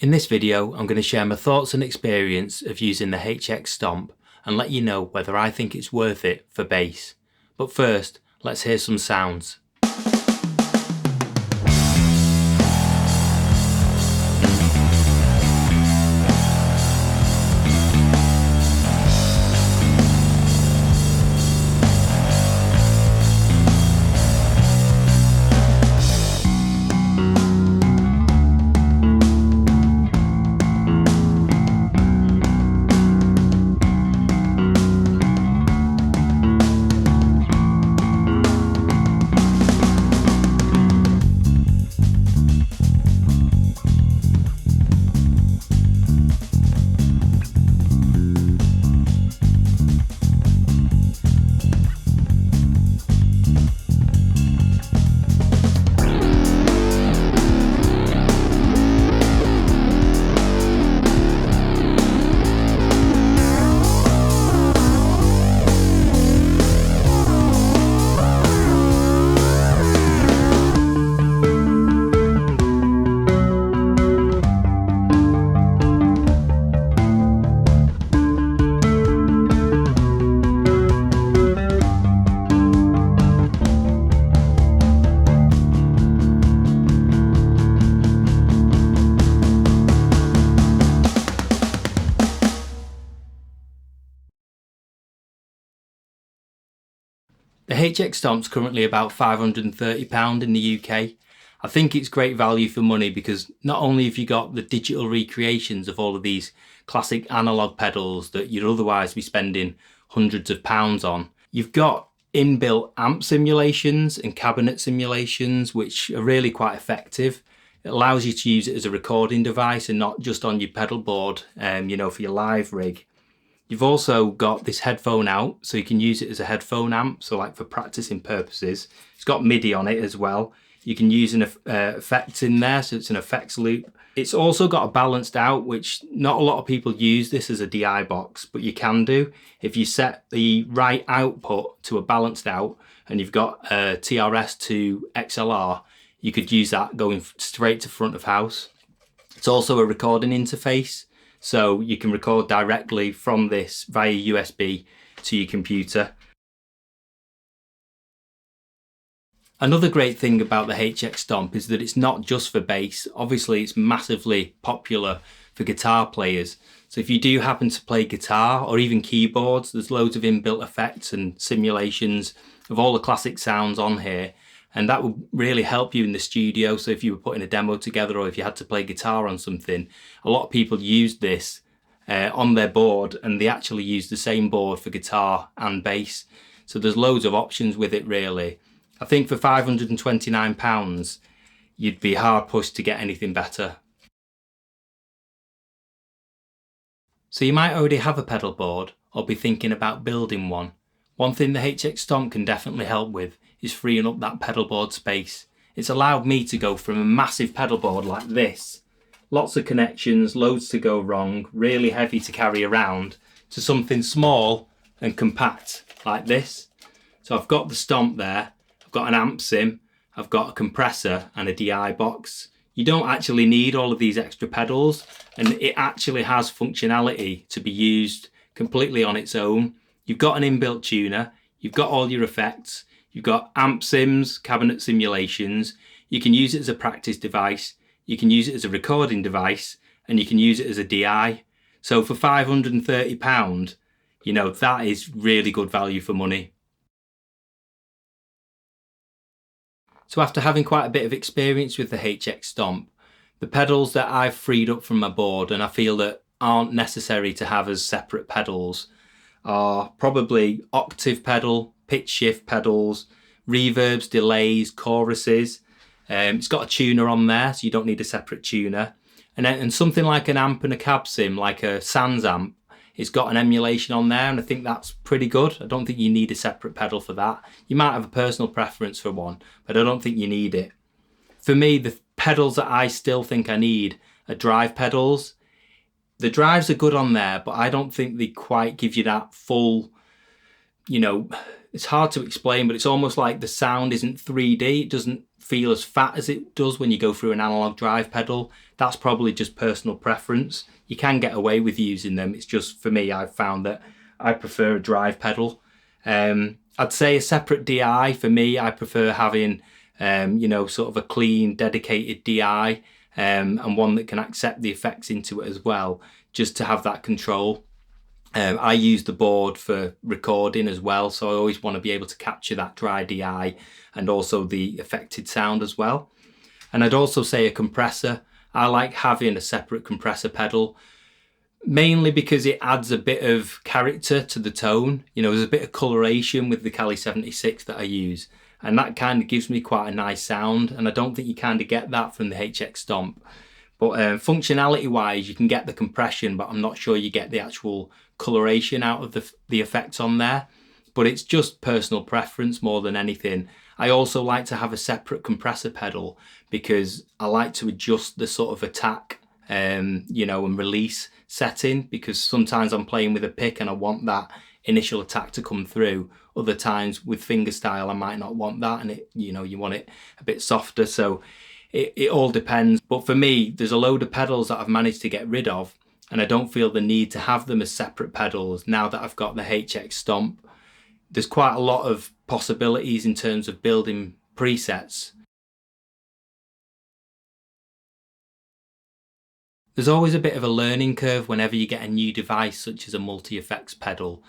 In this video, I'm going to share my thoughts and experience of using the HX Stomp and let you know whether I think it's worth it for bass. But first, let's hear some sounds. The HX Stomp's currently about £530 in the UK. I think it's great value for money because not only have you got the digital recreations of all of these classic analog pedals that you'd otherwise be spending hundreds of pounds on, you've got inbuilt amp simulations and cabinet simulations which are really quite effective. It allows you to use it as a recording device and not just on your pedal board, for your live rig. You've also got this headphone out, so you can use it as a headphone amp, so like for practicing purposes. It's got MIDI on it as well. You can use an effect in there, so it's an effects loop. It's also got a balanced out, which not a lot of people use this as a DI box, but you can do. If you set the right output to a balanced out, and you've got a TRS to XLR, you could use that going straight to front of house. It's also a recording interface. So you can record directly from this via USB to your computer. Another great thing about the HX Stomp is that it's not just for bass. Obviously it's massively popular for guitar players. So if you do happen to play guitar or even keyboards, there's loads of inbuilt effects and simulations of all the classic sounds on here. And that would really help you in the studio. So if you were putting a demo together or if you had to play guitar on something, a lot of people use this on their board, and they actually use the same board for guitar and bass. So there's loads of options with it really. I think for £529, you'd be hard pushed to get anything better. So you might already have a pedal board or be thinking about building one. One thing the HX Stomp can definitely help with is freeing up that pedal board space. It's allowed me to go from a massive pedal board like this, lots of connections, loads to go wrong, really heavy to carry around, to something small and compact like this. So I've got the Stomp there, I've got an amp sim, I've got a compressor and a DI box. You don't actually need all of these extra pedals, and it actually has functionality to be used completely on its own. You've got an inbuilt tuner, you've got all your effects, you've got amp sims, cabinet simulations, you can use it as a practice device, you can use it as a recording device, and you can use it as a DI. So for £530, that is really good value for money. So after having quite a bit of experience with the HX Stomp, the pedals that I've freed up from my board and I feel that aren't necessary to have as separate pedals are probably octave pedal, pitch shift pedals, reverbs, delays, choruses. It's got a tuner on there, so you don't need a separate tuner. And something like an amp and a cab sim, like a Sans amp, it's got an emulation on there, and I think that's pretty good. I don't think you need a separate pedal for that. You might have a personal preference for one, but I don't think you need it. For me, the pedals that I still think I need are drive pedals. The drives are good on there, but I don't think they quite give you that full you know, it's hard to explain, but it's almost like the sound isn't 3D. It doesn't feel as fat as it does when you go through an analog drive pedal. That's probably just personal preference. You can get away with using them. It's just, for me, I've found that I prefer a drive pedal. I'd say a separate DI. For me, I prefer having, you know, sort of a clean, dedicated DI, and one that can accept the effects into it as well, just to have that control. I use the board for recording as well, so I always want to be able to capture that dry DI and also the affected sound as well. And I'd also say a compressor. I like having a separate compressor pedal, mainly because it adds a bit of character to the tone. You know, there's a bit of coloration with the Cali 76 that I use, and that kind of gives me quite a nice sound, and I don't think you kind of get that from the HX Stomp. But functionality wise, you can get the compression, but I'm not sure you get the actual coloration out of the effects on there. But it's just personal preference more than anything. I also like to have a separate compressor pedal because I like to adjust the sort of attack, you know, and release setting, because sometimes I'm playing with a pick and I want that initial attack to come through. Other times with fingerstyle, I might not want that, and it, you know, you want it a bit softer. So it all depends. But for me, there's a load of pedals that I've managed to get rid of, and I don't feel the need to have them as separate pedals now that I've got the HX Stomp. There's quite a lot of possibilities in terms of building presets. There's always a bit of a learning curve whenever you get a new device such as a multi-effects pedal.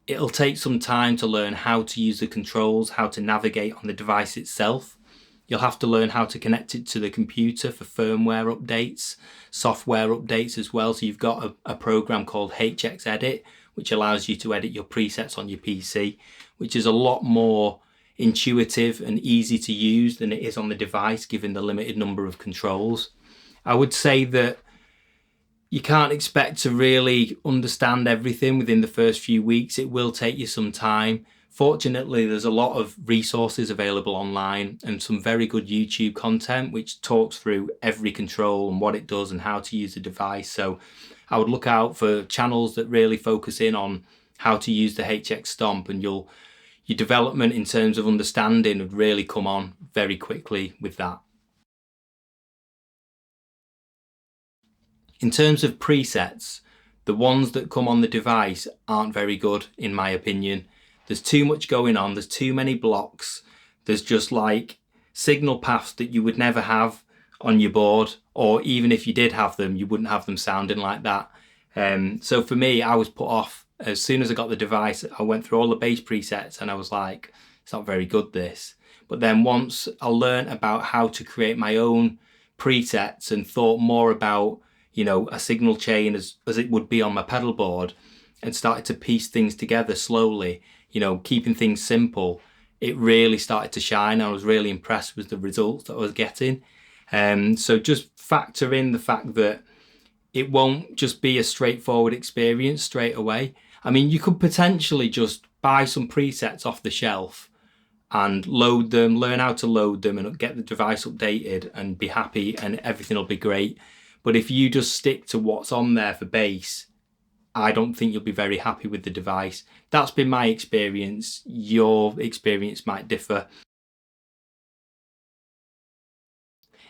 It'll take some time to learn how to use the controls, how to navigate on the device itself. You'll have to learn how to connect it to the computer for firmware updates, software updates as well. So you've got a program called HX Edit, which allows you to edit your presets on your PC, which is a lot more intuitive and easy to use than it is on the device, given the limited number of controls. I would say that you can't expect to really understand everything within the first few weeks. It will take you some time. Fortunately, there's a lot of resources available online and some very good YouTube content which talks through every control and what it does and how to use the device. So I would look out for channels that really focus in on how to use the HX Stomp, and your development in terms of understanding would really come on very quickly with that. In terms of presets, the ones that come on the device aren't very good in my opinion. There's too much going on, there's too many blocks, there's just like signal paths that you would never have on your board, or even if you did have them, you wouldn't have them sounding like that. So for me, I was put off. As soon as I got the device, I went through all the bass presets and I was like, it's not very good this. But then once I learned about how to create my own presets and thought more about, you know, a signal chain as it would be on my pedal board, and started to piece things together slowly, you know, keeping things simple, it really started to shine. I was really impressed with the results that I was getting. So just factor in the fact that it won't just be a straightforward experience straight away. I mean, you could potentially just buy some presets off the shelf and load them, learn how to load them and get the device updated and be happy and everything will be great. But if you just stick to what's on there for bass, I don't think you'll be very happy with the device. That's been my experience. Your experience might differ.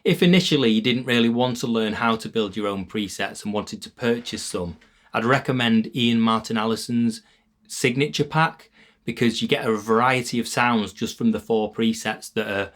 If initially you didn't really want to learn how to build your own presets and wanted to purchase some, I'd recommend Ian Martin Allison's Signature Pack, because you get a variety of sounds just from the 4 presets that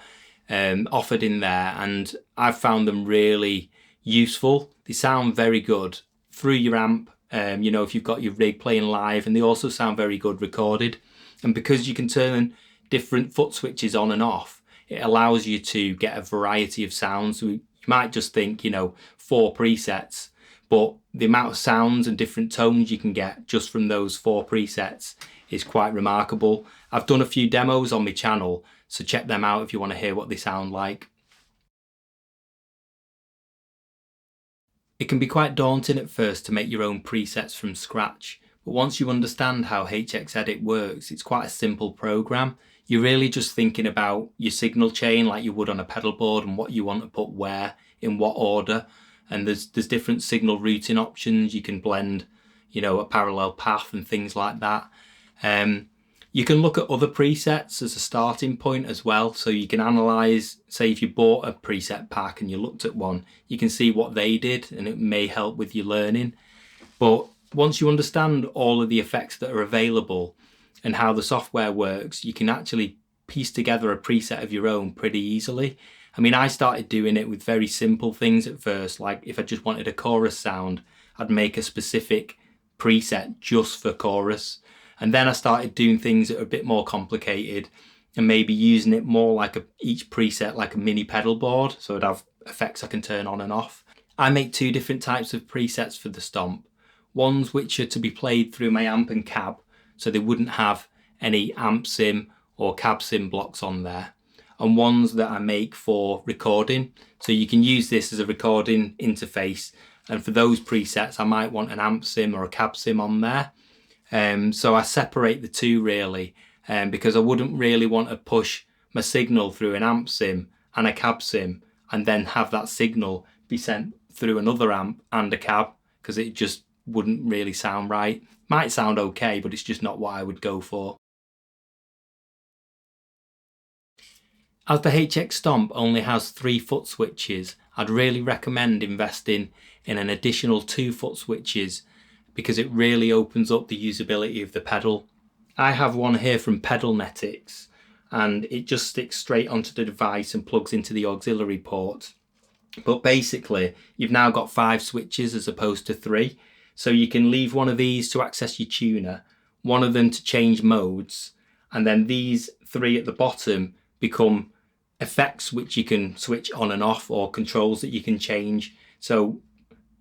are offered in there, and I've found them really useful. They sound very good through your amp, you know, if you've got your rig playing live, and they also sound very good recorded. And because you can turn different foot switches on and off, it allows you to get a variety of sounds. So you might just think, you know, 4 presets, but the amount of sounds and different tones you can get just from those 4 presets is quite remarkable. I've done a few demos on my channel, so check them out if you want to hear what they sound like. It can be quite daunting at first to make your own presets from scratch, but once you understand how HX Edit works, it's quite a simple program. You're really just thinking about your signal chain like you would on a pedal board and what you want to put where, in what order. And there's different signal routing options. You can blend, you know, a parallel path and things like that. You can look at other presets as a starting point as well. So you can analyze, say if you bought a preset pack and you looked at one, you can see what they did and it may help with your learning. But once you understand all of the effects that are available and how the software works, you can actually piece together a preset of your own pretty easily. I mean, I started doing it with very simple things at first, like if I just wanted a chorus sound, I'd make a specific preset just for chorus. And then I started doing things that are a bit more complicated and maybe using it more like each preset like a mini pedal board, so I'd have effects I can turn on and off. I make two different types of presets for the Stomp. Ones which are to be played through my amp and cab, so they wouldn't have any amp sim or cab sim blocks on there. And ones that I make for recording, so you can use this as a recording interface, and for those presets I might want an amp sim or a cab sim on there. So I separate the two really, because I wouldn't really want to push my signal through an amp sim and a cab sim and then have that signal be sent through another amp and a cab, because it just wouldn't really sound right. Might sound okay, but it's just not what I would go for. As the HX Stomp only has 3 foot switches, I'd really recommend investing in an additional 2 foot switches, because it really opens up the usability of the pedal. I have one here from Pedalnetics and it just sticks straight onto the device and plugs into the auxiliary port. But basically you've now got 5 switches as opposed to 3. So you can leave one of these to access your tuner, one of them to change modes, and then these 3 at the bottom become effects which you can switch on and off, or controls that you can change. So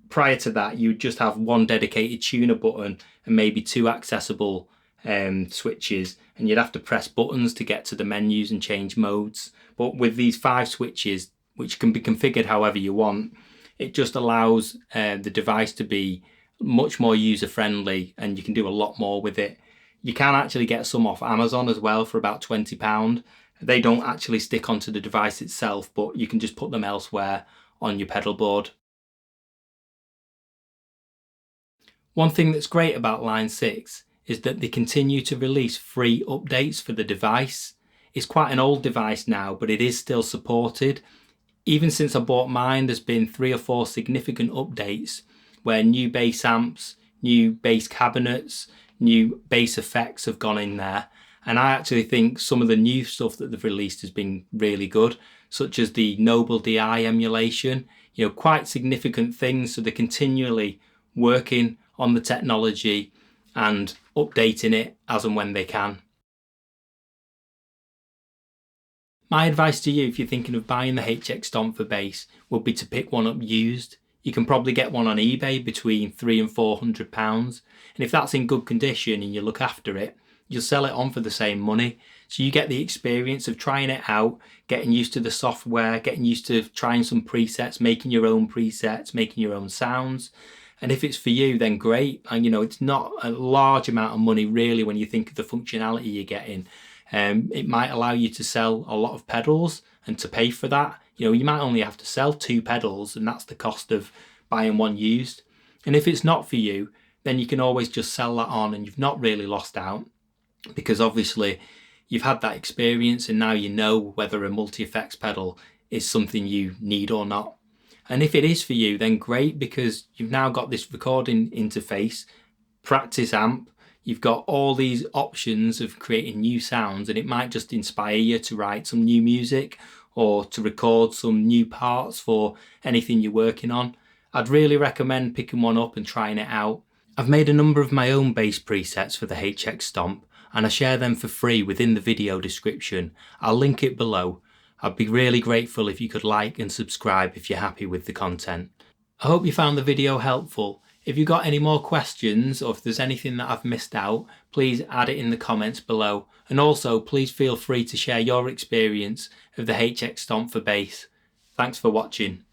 prior to that, you'd just have one dedicated tuner button and maybe 2 accessible switches, and you'd have to press buttons to get to the menus and change modes. But with these 5 switches, which can be configured however you want, it just allows the device to be much more user-friendly, and you can do a lot more with it. You can actually get some off Amazon as well for about £20. They don't actually stick onto the device itself, but you can just put them elsewhere on your pedal board. One thing that's great about Line 6 is that they continue to release free updates for the device. It's quite an old device now, but it is still supported. Even since I bought mine, there's been 3 or 4 significant updates where new bass amps, new bass cabinets, new bass effects have gone in there. And I actually think some of the new stuff that they've released has been really good, such as the Noble DI emulation, quite significant things. So they're continually working on the technology and updating it as and when they can. My advice to you if you're thinking of buying the HX Stomp for bass would be to pick one up used. You can probably get one on eBay between £300 and £400, and if that's in good condition and you look after it, you'll sell it on for the same money. So you get the experience of trying it out, getting used to the software, getting used to trying some presets, making your own presets, making your own sounds. And if it's for you, then great. And it's not a large amount of money really when you think of the functionality you're getting. It might allow you to sell a lot of pedals, and to pay for that, you might only have to sell 2 pedals, and that's the cost of buying one used. And if it's not for you, then you can always just sell that on and you've not really lost out, because obviously you've had that experience and now you know whether a multi-effects pedal is something you need or not. And if it is for you, then great, because you've now got this recording interface, practice amp, you've got all these options of creating new sounds, and it might just inspire you to write some new music or to record some new parts for anything you're working on. I'd really recommend picking one up and trying it out. I've made a number of my own bass presets for the HX Stomp, and I share them for free within the video description. I'll link it below. I'd be really grateful if you could like and subscribe if you're happy with the content. I hope you found the video helpful. If you've got any more questions, or if there's anything that I've missed out, please add it in the comments below. And also please feel free to share your experience of the HX Stomp for bass. Thanks for watching.